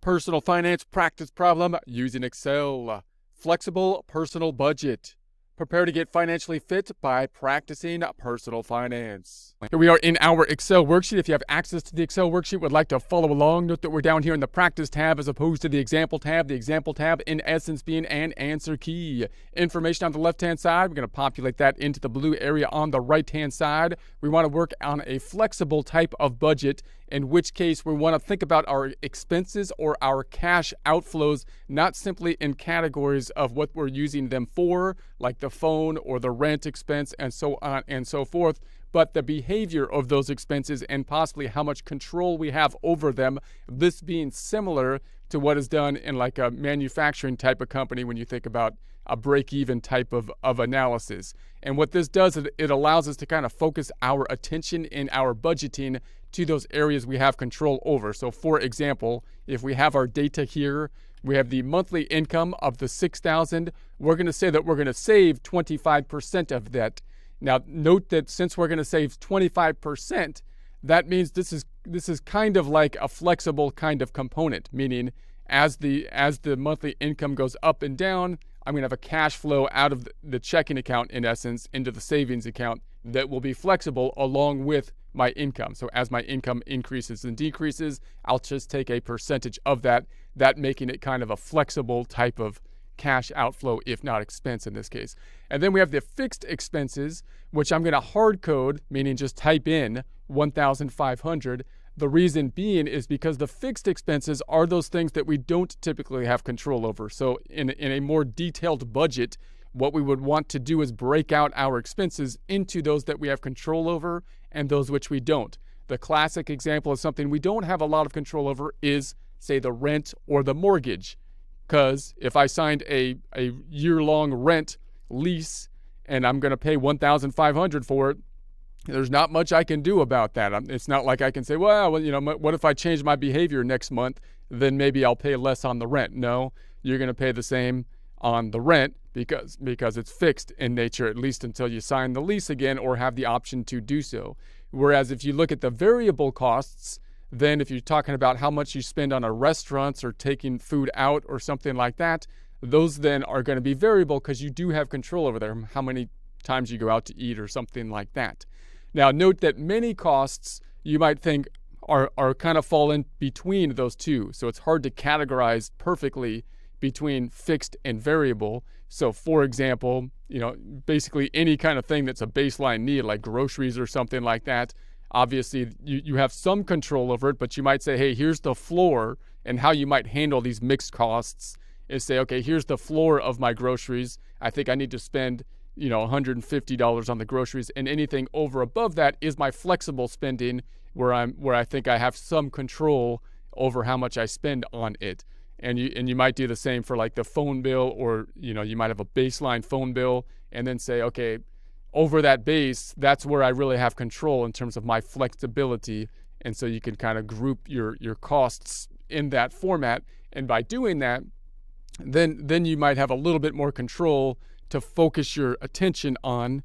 Personal finance practice problem using Excel. Flexible personal budget. Prepare to get financially fit by practicing personal finance. Here we are in our Excel worksheet. If you have access to the Excel worksheet, would like to follow along, note that we're down here in the practice tab as opposed to the example tab. The example tab, in essence, being an answer key. Information on the left-hand side, we're going to populate that into the blue area on the right-hand side. We want to work on a flexible type of budget, in which case we want to think about our expenses or our cash outflows, not simply in categories of what we're using them for, like the phone or the rent expense and so on and so forth, but the behavior of those expenses and possibly how much control we have over them. This being similar to what is done in like a manufacturing type of company when you think about a break-even type of analysis. And what this does is it allows us to kind of focus our attention in our budgeting to those areas we have control over. So for example, if we have our data here, we have the monthly income of the $6,000. We're going to say that we're going to save 25% of that. Now, note that since we're going to save 25%, that means this is kind of like a flexible kind of component, meaning as the monthly income goes up and down, I'm going to have a cash flow out of the checking account, in essence, into the savings account that will be flexible along with my income. So as my income increases and decreases, I'll just take a percentage of that making it kind of a flexible type of cash outflow, if not expense in this case. And then we have the fixed expenses, which I'm going to hard code, meaning just type in 1,500. The reason being is because the fixed expenses are those things that we don't typically have control over. So in a more detailed budget, what we would want to do is break out our expenses into those that we have control over and those which we don't. The classic example of something we don't have a lot of control over is, say, the rent or the mortgage. Because if I signed a year-long rent lease and I'm going to pay $1,500 for it, there's not much I can do about that. It's not like I can say, well, you know, what if I change my behavior next month? Then maybe I'll pay less on the rent. No, you're going to pay the same on the rent because it's fixed in nature, at least until you sign the lease again or have the option to do so. Whereas if you look at the variable costs, then if you're talking about how much you spend on a restaurant or taking food out or something like that, those then are going to be variable because you do have control over them, how many times you go out to eat or something like that. Now, note that many costs you might think are kind of fall in between those two. So it's hard to categorize perfectly between fixed and variable. So for example, you know, basically any kind of thing that's a baseline need, like groceries or something like that, obviously you have some control over it, but you might say, hey, here's the floor, and how you might handle these mixed costs is say, okay, here's the floor of my groceries. I think I need to spend, you know, $150 on the groceries, and anything over above that is my flexible spending where I think I have some control over how much I spend on it. And you might do the same for like the phone bill, or, you know, you might have a baseline phone bill and then say, okay, over that base, that's where I really have control in terms of my flexibility. And so you can kind of group your costs in that format. And by doing that, then you might have a little bit more control to focus your attention on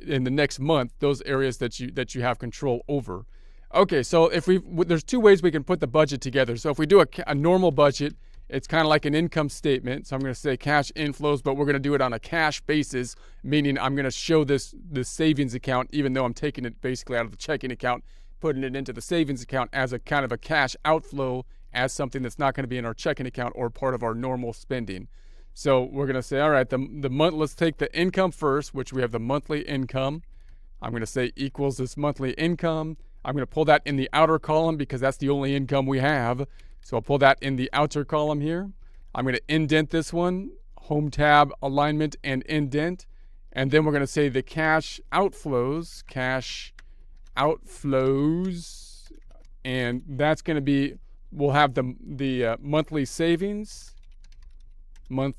in the next month, those areas that you have control over. Okay, so there's two ways we can put the budget together. So if we do a normal budget, it's kind of like an income statement. So I'm going to say cash inflows, but we're going to do it on a cash basis, meaning I'm going to show this savings account, even though I'm taking it basically out of the checking account, putting it into the savings account as a kind of a cash outflow, as something that's not going to be in our checking account or part of our normal spending. So we're going to say, all right, the month. Let's take the income first, which we have the monthly income. I'm going to say equals this monthly income. I'm going to pull that in the outer column because that's the only income we have. So I'll pull that in the outer column here. I'm going to indent this one, home tab, alignment, and indent. And then we're going to say the cash outflows, and that's going to be, we'll have the monthly savings. Now,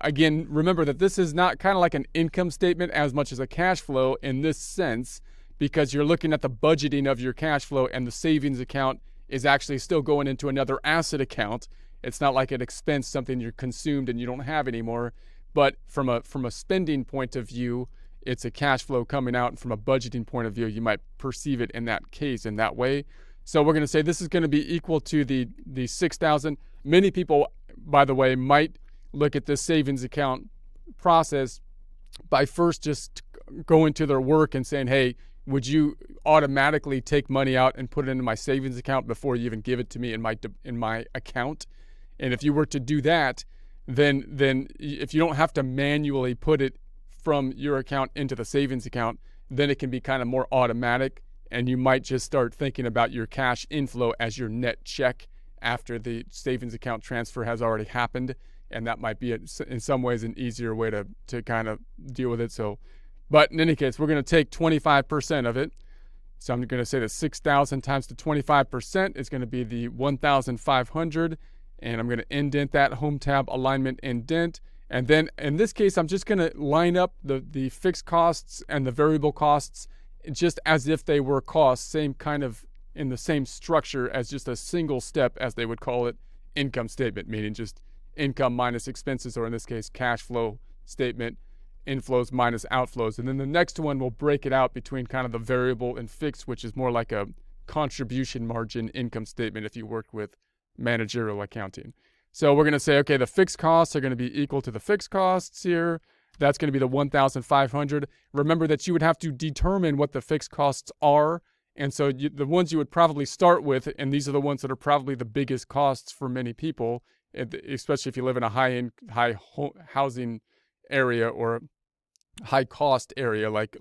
again, remember that this is not kind of like an income statement as much as a cash flow in this sense, because you're looking at the budgeting of your cash flow, and the savings account is actually still going into another asset account. It's not like an expense, something you're consumed and you don't have anymore. But from a spending point of view, it's a cash flow coming out, and from a budgeting point of view, you might perceive it in that case, in that way. So we're going to say this is going to be equal to the 6,000. Many people, by the way, might look at this savings account process by first just going to their work and saying, hey, would you automatically take money out and put it into my savings account before you even give it to me in my account? And if you were to do that, then if you don't have to manually put it from your account into the savings account, then it can be kind of more automatic, and you might just start thinking about your cash inflow as your net check after the savings account transfer has already happened, and that might be in some ways an easier way to kind of deal with it. So, but in any case, we're going to take 25% of it. So I'm going to say that 6,000 times the 25% is going to be the 1,500, and I'm going to indent that home tab alignment indent. And then in this case, I'm just going to line up the fixed costs and the variable costs just as if they were costs, same kind of in the same structure as just a single step, as they would call it, income statement, meaning just income minus expenses, or in this case, cash flow statement, inflows minus outflows. And then the next one will break it out between kind of the variable and fixed, which is more like a contribution margin income statement if you work with managerial accounting. So we're going to say, okay, the fixed costs are going to be equal to the fixed costs here. That's going to be the 1,500. Remember that you would have to determine what the fixed costs are. And so the ones you would probably start with, and these are the ones that are probably the biggest costs for many people, especially if you live in a high housing area or high cost area like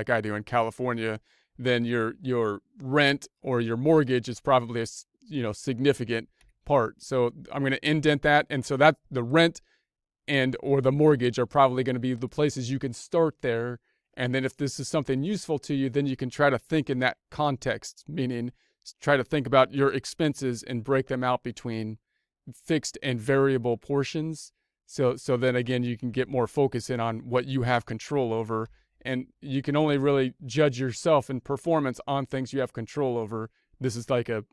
I do in California, then your rent or your mortgage is probably a significant part. So I'm going to indent that, and so that the rent and or the mortgage are probably going to be the places you can start there. And then if this is something useful to you, then you can try to think in that context, meaning try to think about your expenses and break them out between fixed and variable portions. So then again, you can get more focus in on what you have control over, and you can only really judge yourself and performance on things you have control over. This is like an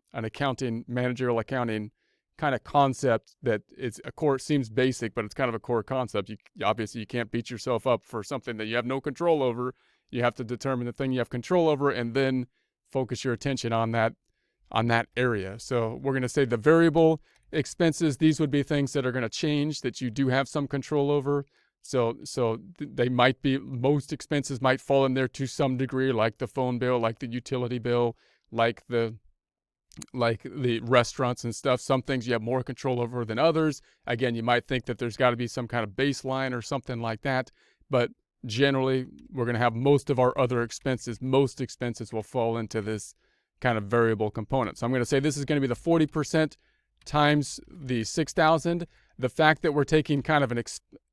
managerial accounting kind of concept that it's a core, seems basic, but it's kind of a core concept. Obviously you can't beat yourself up for something that you have no control over. You have to determine the thing you have control over and then focus your attention on that area. So we're going to say the variable expenses, these would be things that are going to change that you do have some control over. So they might be, most expenses might fall in there to some degree, like the phone bill, like the utility bill, like the restaurants and stuff. Some things you have more control over than others. Again, you might think that there's got to be some kind of baseline or something like that, but generally we're going to have most of our other expenses. Most expenses will fall into this kind of variable component. So I'm going to say this is going to be the 40% times the 6,000. The fact that we're taking kind of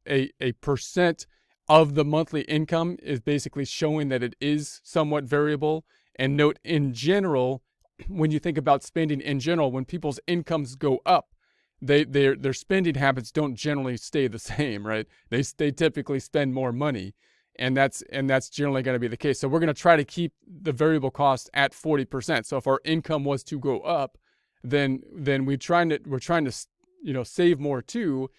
a percent of the monthly income is basically showing that it is somewhat variable. And note, in general, when you think about spending in general, when people's incomes go up, their spending habits don't generally stay the same, right? They typically spend more money, and that's generally going to be the case. So we're going to try to keep the variable cost at 40%. So if our income was to go up, then we're trying to save more too,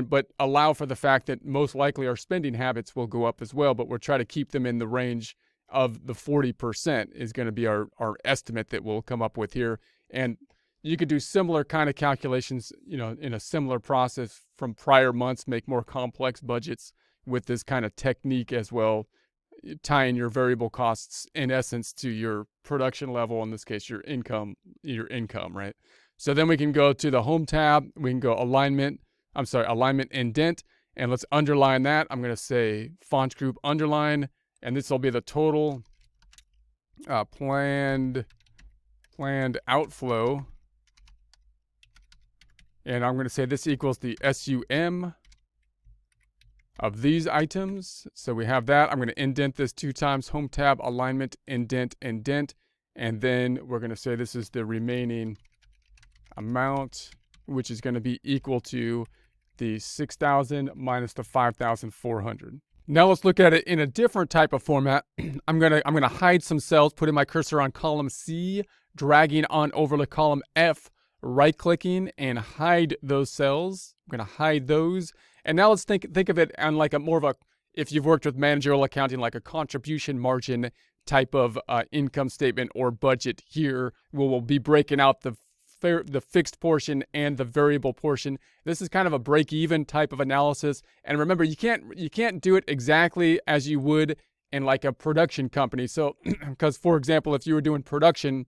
but allow for the fact that most likely our spending habits will go up as well. But we're trying to keep them in the range of the 40% is going to be our estimate that we'll come up with here. And you could do similar kind of calculations, in a similar process from prior months, make more complex budgets with this kind of technique as well, tying your variable costs in essence to your production level, in this case, your income, right? So then we can go to the home tab, we can go alignment indent, and let's underline that. I'm going to say font group underline, and this will be the total planned outflow. And I'm going to say this equals the SUM of these items. So we have that. I'm going to indent this 2 times, home tab, alignment, indent. And then we're going to say this is the remaining amount, which is going to be equal to the 6,000 minus the 5,400. Now let's look at it in a different type of format. I'm gonna hide some cells, putting my cursor on column C, dragging on over to column F, right-clicking, and hide those cells. I'm gonna hide those. And now let's think of it on like if you've worked with managerial accounting, like a contribution margin type of income statement or budget here. We'll be breaking out the fixed portion and the variable portion. This is kind of a break-even type of analysis. And remember, you can't do it exactly as you would in like a production company. So, because for example, if you were doing production,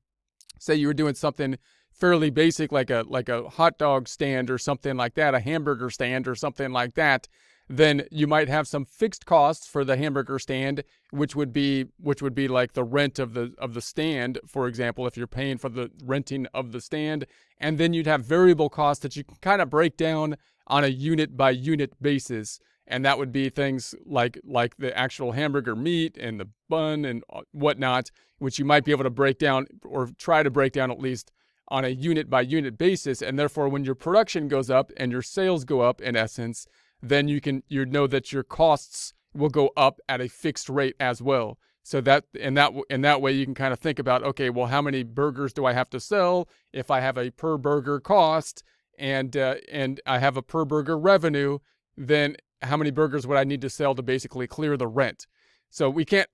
say you were doing something fairly basic like a hot dog stand or something like that, a hamburger stand or something like that, then you might have some fixed costs for the hamburger stand, which would be like the rent of the stand, for example, if you're paying for the renting of the stand. And then you'd have variable costs that you can kind of break down on a unit by unit basis. And that would be things like the actual hamburger meat and the bun and whatnot, which you might be able to break down or try to break down at least on a unit by unit basis. And therefore, when your production goes up and your sales go up, in essence, then you know that your costs will go up at a fixed rate as well. So that in that way you can kind of think about, okay, well, how many burgers do I have to sell if I have a per burger cost and I have a per burger revenue? Then how many burgers would I need to sell to basically clear the rent? So we can't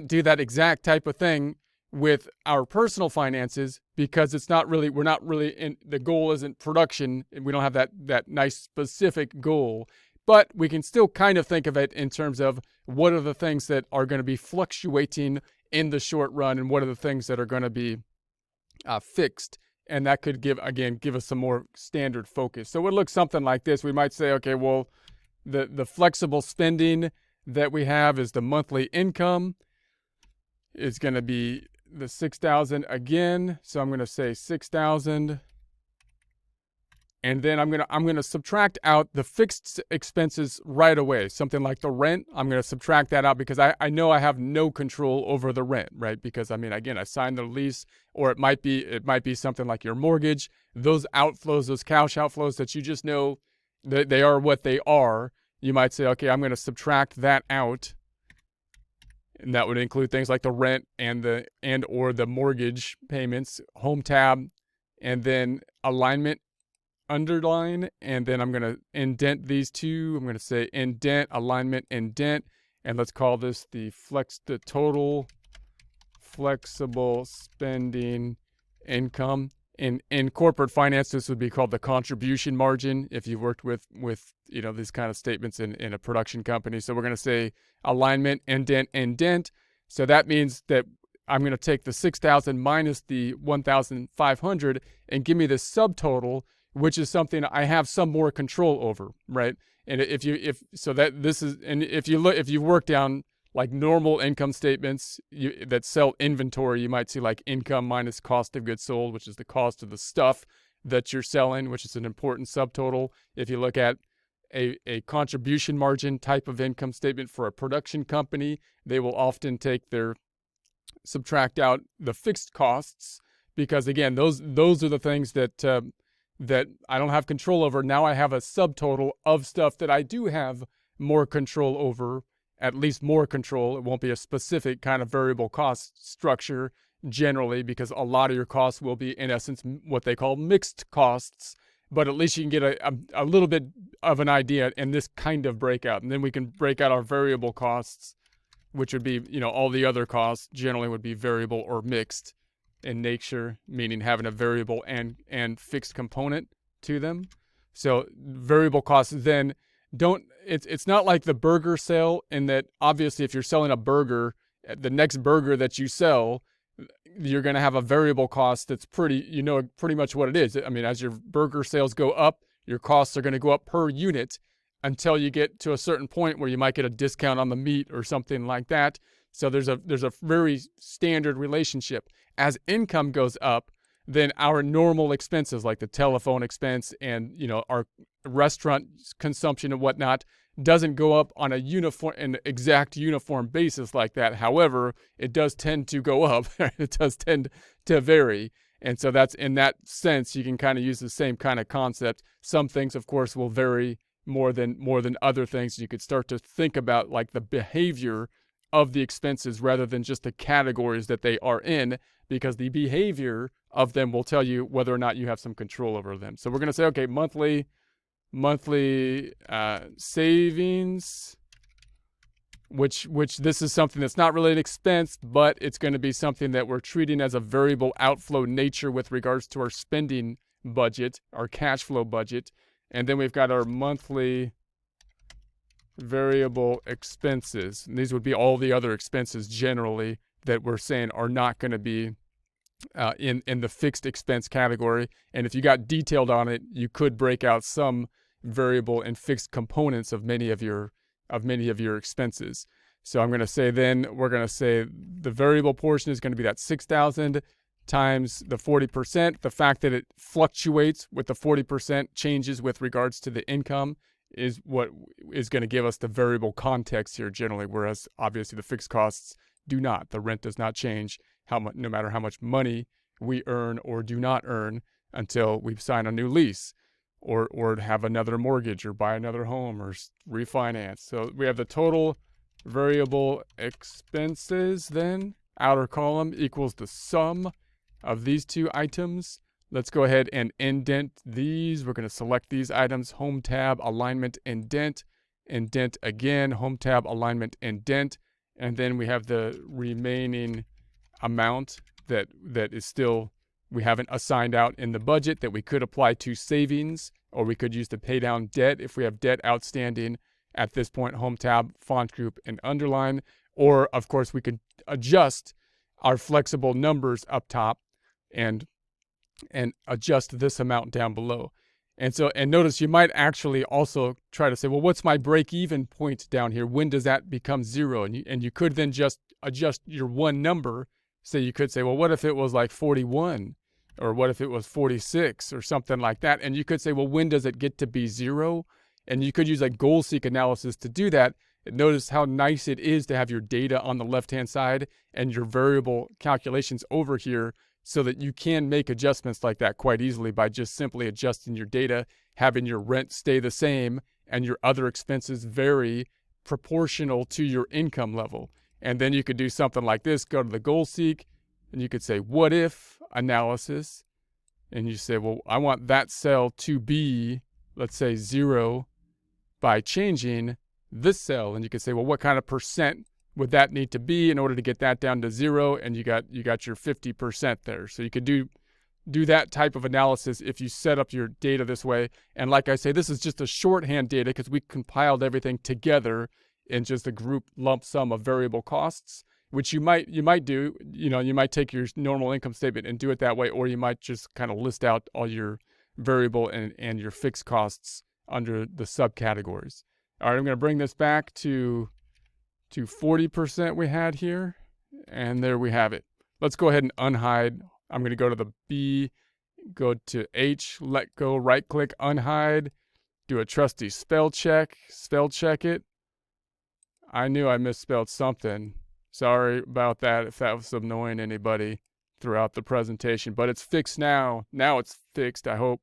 do that exact type of thing with our personal finances, because we're not really in, the goal isn't production, and we don't have that nice specific goal. But we can still kind of think of it in terms of what are the things that are going to be fluctuating in the short run, and what are the things that are going to be fixed. And that could give us some more standard focus. So it would look something like this. We might say, okay, well, the flexible spending that we have is the monthly income. It's going to be the 6,000 again. So I'm going to say 6,000. And then I'm going to subtract out the fixed expenses right away. Something like the rent, I'm going to subtract that out because I know I have no control over the rent, right? Because I signed the lease, or it might be something like your mortgage. Those outflows, those cash outflows that you just know that they are what they are. You might say, okay, I'm going to subtract that out. And that would include things like the rent or the mortgage payments, home tab, and then alignment, underline, and then I'm going to indent these two. I'm going to say indent, alignment, indent, and let's call this the total flexible spending income. In corporate finance, this would be called the contribution margin if you worked with these kind of statements in a production company. So we're going to say alignment, indent. So that means that I'm going to take the 6,000 minus the 1,500 and give me the subtotal, which is something I have some more control over, right? And if you work down like normal income statements that sell inventory, you might see like income minus cost of goods sold, which is the cost of the stuff that you're selling, which is an important subtotal. If you look at a contribution margin type of income statement for a production company, they will often subtract out the fixed costs, because again, those are the things that I don't have control over. Now I have a subtotal of stuff that I do have more control over, at least more control. It won't be a specific kind of variable cost structure generally, because a lot of your costs will be, in essence, what they call mixed costs. But at least you can get a little bit of an idea in this kind of breakout. And then we can break out our variable costs, which would be, all the other costs generally would be variable or mixed in nature, meaning having a variable and fixed component to them. So variable costs then it's not like the burger sale, in that obviously if you're selling a burger, the next burger that you sell, you're going to have a variable cost that's pretty much what it is. I mean, as your burger sales go up, your costs are going to go up per unit until you get to a certain point where you might get a discount on the meat or something like that. So there's a very standard relationship. As income goes up, then our normal expenses like the telephone expense and our restaurant consumption and whatnot doesn't go up on an exact uniform basis like that. However, it does tend to go up. It does tend to vary. And so that's, in that sense, you can kind of use the same kind of concept. Some things, of course, will vary more than other things. You could start to think about like the behavior of the expenses rather than just the categories that they are in, because the behavior of them will tell you whether or not you have some control over them. So we're going to say, okay, monthly savings which this is something that's not really an expense, but it's going to be something that we're treating as a variable outflow nature with regards to our spending budget, our cash flow budget. And then we've got our monthly variable expenses. And these would be all the other expenses generally that we're saying are not going to be in the fixed expense category. And if you got detailed on it, you could break out some variable and fixed components of many of your expenses. So I'm going to say then we're going to say the variable portion is going to be that 6,000 times the 40%. The fact that it fluctuates with the 40% changes with regards to the income is what is going to give us the variable context here generally, whereas obviously the fixed costs do not. The rent does not change no matter how much money we earn or do not earn until we sign a new lease or have another mortgage or buy another home or refinance. So we have the total variable expenses then, outer column equals the sum of these two items. Let's go ahead and indent these. We're going to select these items, home tab, alignment, indent, indent again, home tab, alignment, indent, and then we have the remaining amount that is still we haven't assigned out in the budget that we could apply to savings, or we could use to pay down debt if we have debt outstanding at this point, home tab, font group, and underline. Or of course we could adjust our flexible numbers up top and adjust this amount down below. And notice you might actually also try to say, well, what's my break-even point down here? When does that become zero? And you could then just adjust your one number. So you could say, well, what if it was like 41? Or what if it was 46 or something like that? And you could say, well, when does it get to be zero? And you could use a goal seek analysis to do that. And notice how nice it is to have your data on the left-hand side and your variable calculations over here, so that you can make adjustments like that quite easily by just simply adjusting your data, having your rent stay the same and your other expenses vary proportional to your income level. And then you could do something like this, go to the goal seek, and you could say, what if analysis? And you say, well, I want that cell to be, let's say, 0 by changing this cell. And you could say, well, what kind of percent would that need to be in order to get that down to 0? And you got your 50% there. So you could do that type of analysis if you set up your data this way. And like I say, this is just a shorthand data because we compiled everything together in just a group lump sum of variable costs, which you might do. You might take your normal income statement and do it that way, or you might just kind of list out all your variable and your fixed costs under the subcategories. All right, I'm going to bring this back to 40% we had here, and there we have it. Let's go ahead and unhide. I'm going to go to the B, go to H, let go, right click, unhide, do a trusty spell check it. I knew I misspelled something. Sorry about that if that was annoying anybody throughout the presentation, but it's fixed now. Now it's fixed, I hope.